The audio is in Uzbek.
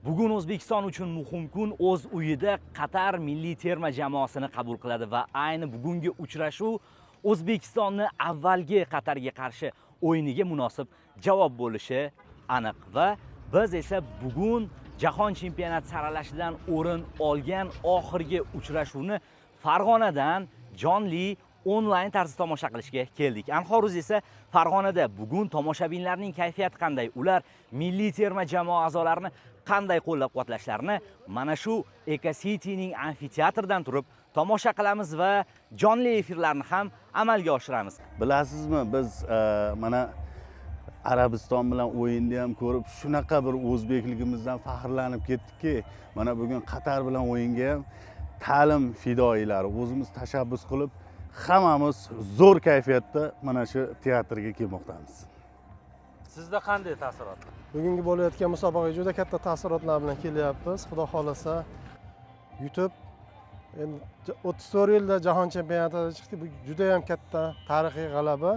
Bugun O'zbekiston uchun muhim kun. O'z uyida Qatar milliy terma jamoasini qabul qiladi va ayni bugungi uchrashuv O'zbekistonni avvalgi Qatarga qarshi o'yiniga munosib javob bo'lishi aniq va biz esa bugun Jahon chempionati saralashidan o'rin olgan oxirgi uchrashuvni Farg'onadan jonli onlayn tarzda tomosha qilishga keldik. Anxoruz esa Farg'onada bugun tomoshabinlarning kayfiyati qanday, ular milliy terma jamoa a'zolarini qanday qo'llab-quvvatlashlarini mana shu Eko City'ning amfiteatridan turib tomosha qilamiz va jonli efirlarni ham amalga oshiramiz. Bilasizmi, biz mana Arabiston bilan o'yinni ham ko'rib, shunaqa bir o'zbekligimizdan faxrlanib ketdikki, mana bugun Qatar bilan o'yinga ham ta'lim fidoyilari o'zimiz tashabbus qilib, hammamiz zo'r kayfiyatda mana shu teatrga kelmoqdamiz. Sizda qanday taassurot? Bugungi bo'layotgan musobaqaga juda katta taassurotlar bilan kelyapmiz. Xudo xolasa yutib, endi 34 yilda jahon chempionatiga chiqdi. Bu juda ham katta tarixiy g'alaba.